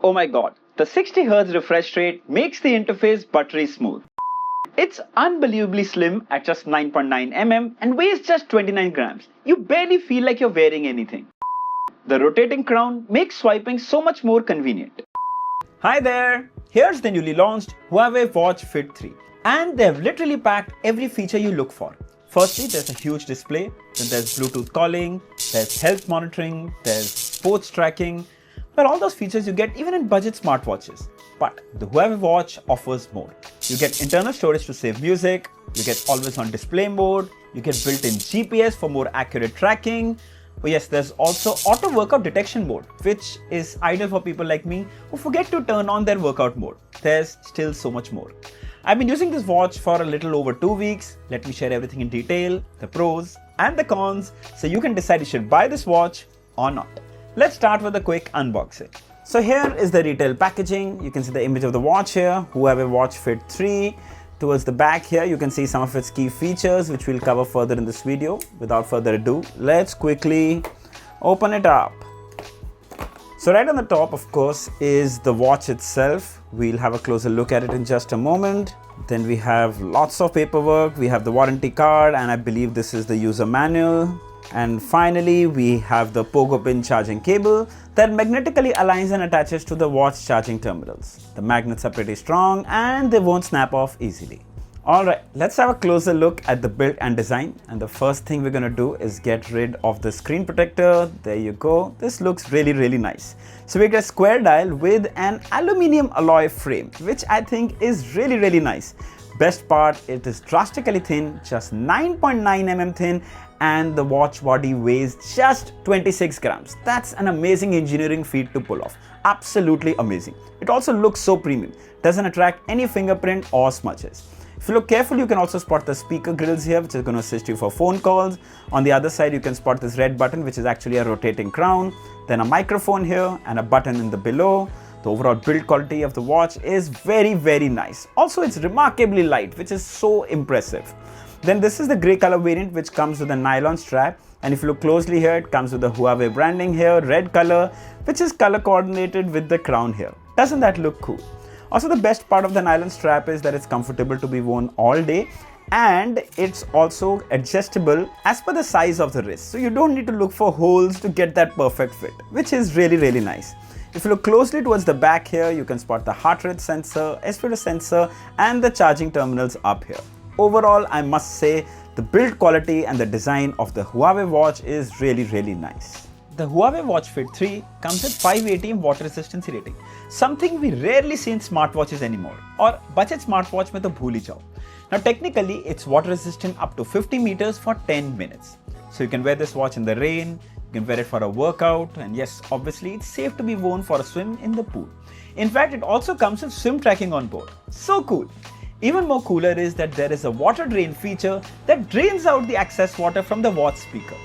Oh my god, the 60Hz refresh rate makes the interface buttery smooth. It's unbelievably slim at just 9.9 mm and weighs just 29 grams. You barely feel like you're wearing anything. The rotating crown makes swiping so much more convenient. Hi there! Here's the newly launched Huawei Watch Fit 3. And they've literally packed every feature you look for. Firstly, there's a huge display, then there's Bluetooth calling, there's health monitoring, there's sports tracking. Well, all those features you get even in budget smartwatches. But the Huawei Watch offers more. You get internal storage to save music, you get always on display mode, you get built-in GPS for more accurate tracking. But yes, there's also auto workout detection mode, which is ideal for people like me who forget to turn on their workout mode. There's still so much more. I've been using this watch for a little over 2 weeks. Let me share everything in detail, the pros and the cons, so you can decide you should buy this watch or not. Let's start with a quick unboxing. So here is the retail packaging. You can see the image of the watch here, Huawei Watch Fit 3. Towards the back here, you can see some of its key features, which we'll cover further in this video. Without further ado, let's quickly open it up. So right on the top, of course, is the watch itself. We'll have a closer look at it in just a moment. Then we have lots of paperwork. We have the warranty card, and I believe this is the user manual. And finally, we have the pogo pin charging cable that magnetically aligns and attaches to the watch charging terminals. The magnets are pretty strong and they won't snap off easily. Alright, let's have a closer look at the build and design. And the first thing we're going to do is get rid of the screen protector. There you go. This looks really nice. So we get a square dial with an aluminium alloy frame, which I think is really nice. Best part, it is drastically thin, just 9.9 mm thin, and the watch body weighs just 26 grams. That's an amazing engineering feat to pull off. Absolutely amazing. It also looks so premium. Doesn't attract any fingerprint or smudges. If you look carefully, you can also spot the speaker grills here, which is going to assist you for phone calls. On the other side, you can spot this red button, which is actually a rotating crown. Then a microphone here and a button in the below. The overall build quality of the watch is very nice. Also, it's remarkably light, which is so impressive. Then this is the grey color variant, which comes with a nylon strap. And if you look closely here, it comes with the Huawei branding here, red color, which is color coordinated with the crown here. Doesn't that look cool? Also, the best part of the nylon strap is that it's comfortable to be worn all day. And it's also adjustable as per the size of the wrist. So you don't need to look for holes to get that perfect fit, which is really nice. If you look closely towards the back here, you can spot the heart rate sensor, spirit sensor, and the charging terminals up here. Overall, I must say the build quality and the design of the Huawei watch is really nice. The Huawei Watch Fit 3 comes with 580 water resistance rating, something we rarely see in smartwatches anymore, or budget smartwatch mein to bhool hi jao. Now technically, it's water resistant up to 50 meters for 10 minutes. So you can wear this watch in the rain, you can wear it for a workout, and yes, obviously it's safe to be worn for a swim in the pool. In fact, it also comes with swim tracking on board. So cool! Even more cooler is that there is a water drain feature that drains out the excess water from the watch speaker.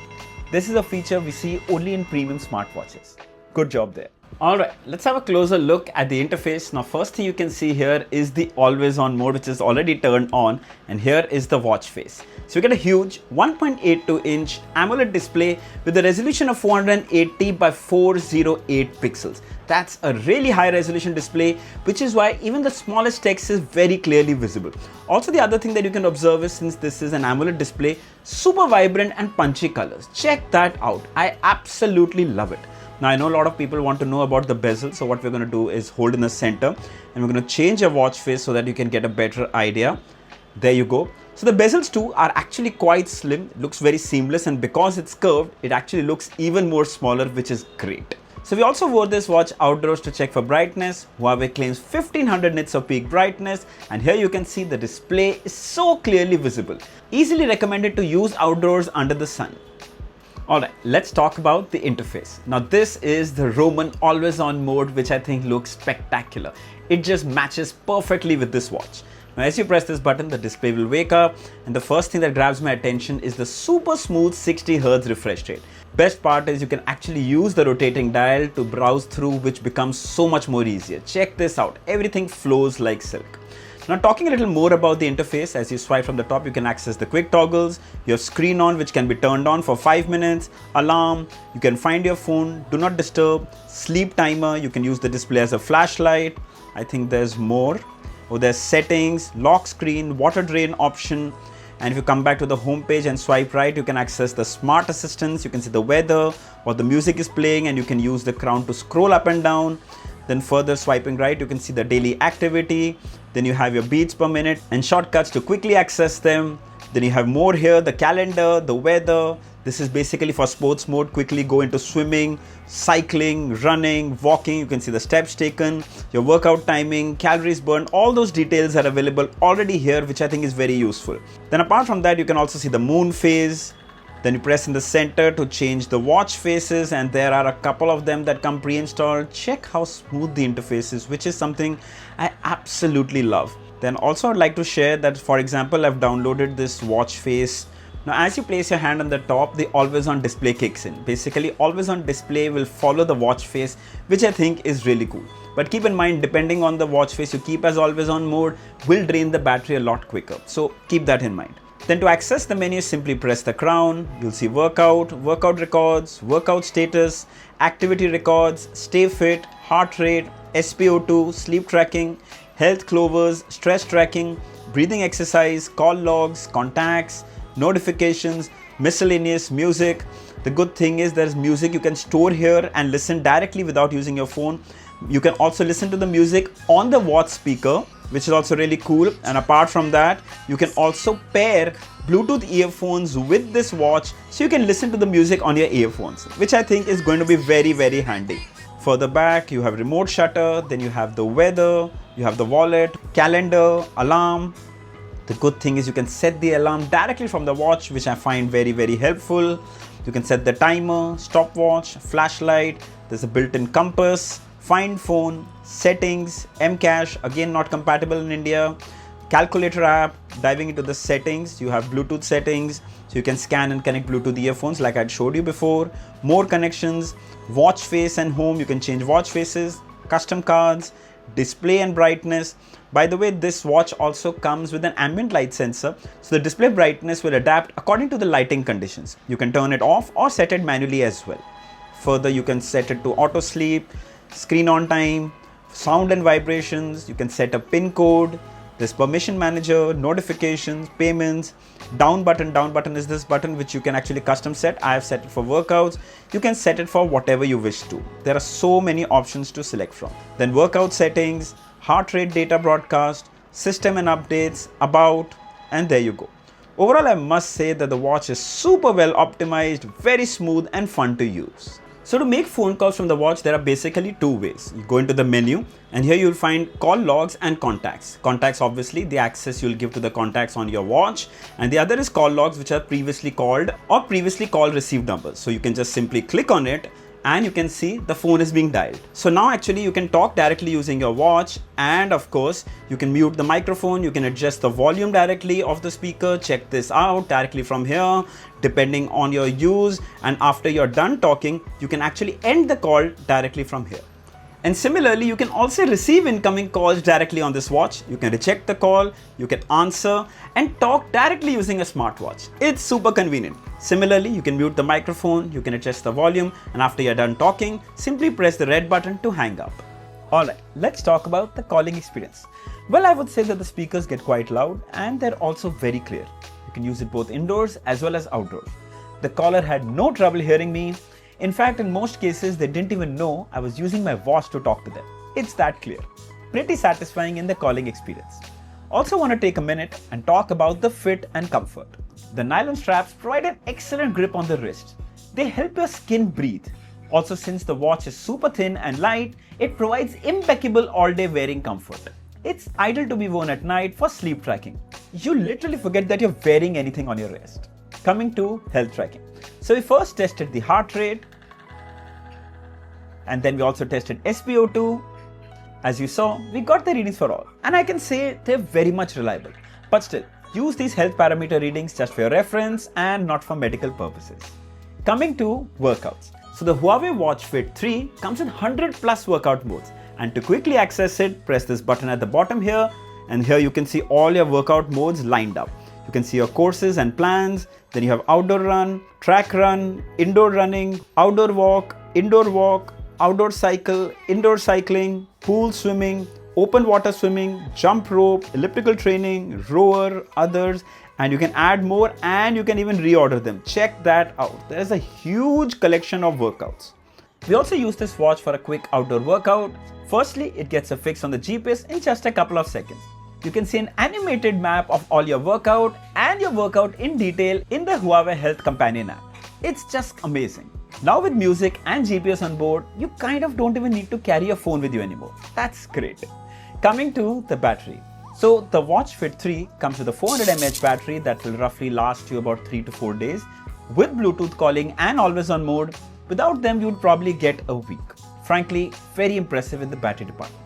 This is a feature we see only in premium smartwatches. Good job there. Alright, let's have a closer look at the interface. Now first thing you can see here is the always on mode, which is already turned on, and here is the watch face. So you get a huge 1.82 inch AMOLED display with a resolution of 480 by 408 pixels. That's a really high resolution display, which is why even the smallest text is very clearly visible. Also, the other thing that you can observe is, since this is an AMOLED display, super vibrant and punchy colors. Check that out. I absolutely love it. Now I know a lot of people want to know about the bezel, so what we're going to do is hold in the center and we're going to change your watch face so that you can get a better idea. There you go. So the bezels too are actually quite slim. It looks very seamless, and because it's curved, it actually looks even more smaller, which is great. So we also wore this watch outdoors to check for brightness. Huawei claims 1500 nits of peak brightness, and here you can see the display is so clearly visible. Easily recommended to use outdoors under the sun. Alright, let's talk about the interface. Now this is the Roman always on mode, which I think looks spectacular. It just matches perfectly with this watch. Now as you press this button, the display will wake up, and the first thing that grabs my attention is the super smooth 60Hz refresh rate. Best part is you can actually use the rotating dial to browse through, which becomes so much more easier. Check this out, everything flows like silk. Now talking a little more about the interface, as you swipe from the top, you can access the quick toggles, your screen on which can be turned on for 5 minutes, alarm, you can find your phone, do not disturb, sleep timer, you can use the display as a flashlight. I think there's more. Oh, there's settings, lock screen, water drain option. And if you come back to the home page and swipe right, you can access the smart assistants, you can see the weather or the music is playing, and you can use the crown to scroll up and down. Then further swiping right, you can see the daily activity. Then you have your beats per minute and shortcuts to quickly access them. Then you have more here, the calendar, the weather. This is basically for sports mode. Quickly go into swimming, cycling, running, walking. You can see the steps taken, your workout timing, calories burned. All those details are available already here, which I think is very useful. Then apart from that, you can also see the moon phase. Then you press in the center to change the watch faces, and there are a couple of them that come pre-installed. Check how smooth the interface is, which is something I absolutely love. Then also I'd like to share that, for example, I've downloaded this watch face. Now as you place your hand on the top, the always on display kicks in. Basically always on display will follow the watch face, which I think is really cool. But keep in mind, depending on the watch face you keep as always on mode will drain the battery a lot quicker. So keep that in mind. Then to access the menu, simply press the crown. You'll see workout, workout records, workout status, activity records, stay fit, heart rate, SpO2, sleep tracking, health clovers, stress tracking, breathing exercise, call logs, contacts, notifications, miscellaneous music. The good thing is there's music you can store here and listen directly without using your phone. You can also listen to the music on the watch speaker, which is also really cool. And apart from that, you can also pair Bluetooth earphones with this watch, so you can listen to the music on your earphones, which I think is going to be very, very handy. Further back, you have remote shutter, then you have the weather, you have the wallet, calendar, alarm. The good thing is you can set the alarm directly from the watch, which I find very, very helpful. You can set the timer, stopwatch, flashlight, there's a built-in compass, find phone, settings, Mcache, again not compatible in India, calculator app. Diving into the settings, you have Bluetooth settings, so you can scan and connect Bluetooth earphones like I'd showed you before. More connections, watch face and home, you can change watch faces, custom cards, display and brightness. By the way, this watch also comes with an ambient light sensor, so the display brightness will adapt according to the lighting conditions. You can turn it off or set it manually as well. Further, you can set it to auto sleep, screen on time, sound and vibrations. You can set a pin code. There's permission manager, notifications, payments, down button is this button which you can actually custom set. I have set it for workouts. You can set it for whatever you wish to. There are so many options to select from. Then workout settings, heart rate data broadcast, system and updates, about, and there you go. Overall, I must say that the watch is super well optimized, very smooth and fun to use. So to make phone calls from the watch, there are basically two ways. You go into the menu and here you'll find call logs and contacts. Contacts, obviously the access you'll give to the contacts on your watch, and the other is call logs, which are previously called or previously call received numbers. So you can just simply click on it and you can see the phone is being dialed. So now actually you can talk directly using your watch, and of course you can mute the microphone, you can adjust the volume directly of the speaker. Check this out directly from here depending on your use, and after you're done talking you can actually end the call directly from here. And similarly, you can also receive incoming calls directly on this watch. You can reject the call, you can answer and talk directly using a smartwatch. It's super convenient. Similarly, you can mute the microphone, you can adjust the volume, and after you're done talking, simply press the red button to hang up. Alright, let's talk about the calling experience. Well, I would say that the speakers get quite loud and they're also very clear. You can use it both indoors as well as outdoors. The caller had no trouble hearing me. In fact, in most cases, they didn't even know I was using my watch to talk to them. It's that clear. Pretty satisfying in the calling experience. Also want to take a minute and talk about the fit and comfort. The nylon straps provide an excellent grip on the wrist. They help your skin breathe. Also, since the watch is super thin and light, it provides impeccable all-day wearing comfort. It's ideal to be worn at night for sleep tracking. You literally forget that you're wearing anything on your wrist. Coming to health tracking. So we first tested the heart rate, and then we also tested SpO2. As you saw, we got the readings for all, and I can say they're very much reliable. But still, use these health parameter readings just for your reference and not for medical purposes. Coming to workouts. So the Huawei Watch Fit 3 comes in 100 plus workout modes, and to quickly access it, press this button at the bottom here. and here you can see all your workout modes lined up. You can see your courses and plans. Then you have outdoor run, track run, indoor running, outdoor walk, outdoor cycle, indoor cycling, pool swimming, open water swimming, jump rope, elliptical training, rower, others, and you can add more and you can even reorder them. Check that out. There is a huge collection of workouts. We also use this watch for a quick outdoor workout. Firstly, it gets a fix on the GPS in just a couple of seconds. You can see an animated map of all your workout and your workout in detail in the Huawei Health Companion app. It's just amazing. Now with music and GPS on board, you kind of don't even need to carry your phone with you anymore. That's great. Coming to the battery. So the Watch Fit 3 comes with a 400 mAh battery that will roughly last you about 3 to 4 days with Bluetooth calling and always on mode. Without them, you'd probably get a week. Frankly, very impressive in the battery department.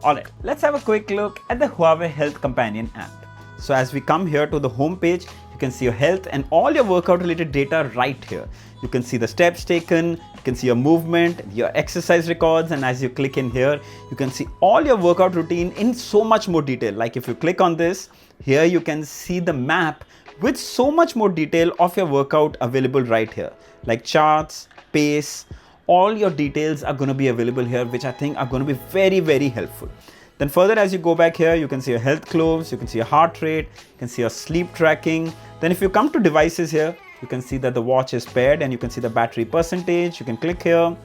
Alright, let's have a quick look at the Huawei Health Companion app. So as we come here to the home page, you can see your health and all your workout related data right here. You can see the steps taken, you can see your movement, your exercise records, and as you click in here, you can see all your workout routine in so much more detail. Like if you click on this, here you can see the map with so much more detail of your workout available right here. Like charts, pace, all your details are going to be available here, which I think are going to be very, very helpful. Then further, as you go back here, you can see your health globes, you can see your heart rate, you can see your sleep tracking. Then if you come to devices here, you can see that the watch is paired and you can see the battery percentage. You can click here,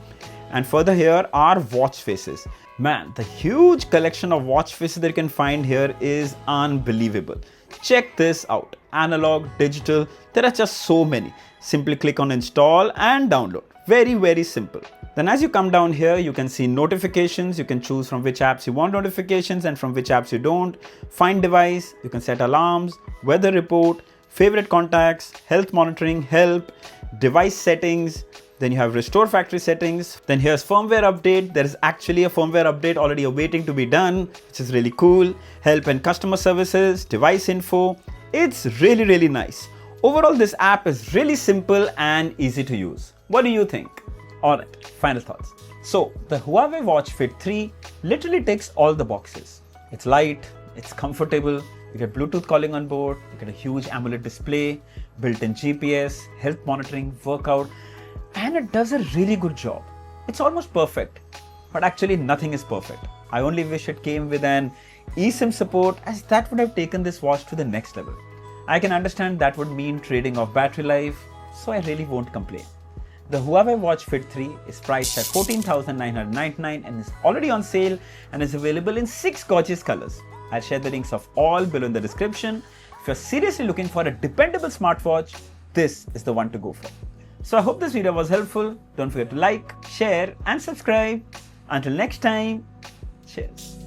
and further here are watch faces. Man, the huge collection of watch faces that you can find here is unbelievable. Check this out. Analog, digital, there are just so many. Simply click on install and download. Very, very simple. Then as you come down here, you can see notifications. You can choose from which apps you want notifications and from which apps you don't. Find device, you can set alarms, weather report, favorite contacts, health monitoring, help, device settings. Then you have restore factory settings. Then here's firmware update. There is actually a firmware update already awaiting to be done, which is really cool. Help and customer services, device info. It's really, really nice. Overall, this app is really simple and easy to use. What do you think? Alright, final thoughts. So, the Huawei Watch Fit 3 literally ticks all the boxes. It's light, it's comfortable, you get Bluetooth calling on board, you get a huge AMOLED display, built-in GPS, health monitoring, workout, and it does a really good job. It's almost perfect, but actually nothing is perfect. I only wish it came with an eSIM support, as that would have taken this watch to the next level. I can understand that would mean trading off battery life, so I really won't complain. The Huawei Watch Fit 3 is priced at $14,999 and is already on sale and is available in 6 gorgeous colors. I'll share the links of all below in the description. If you're seriously looking for a dependable smartwatch, this is the one to go for. So I hope this video was helpful. Don't forget to like, share and subscribe. Until next time, cheers.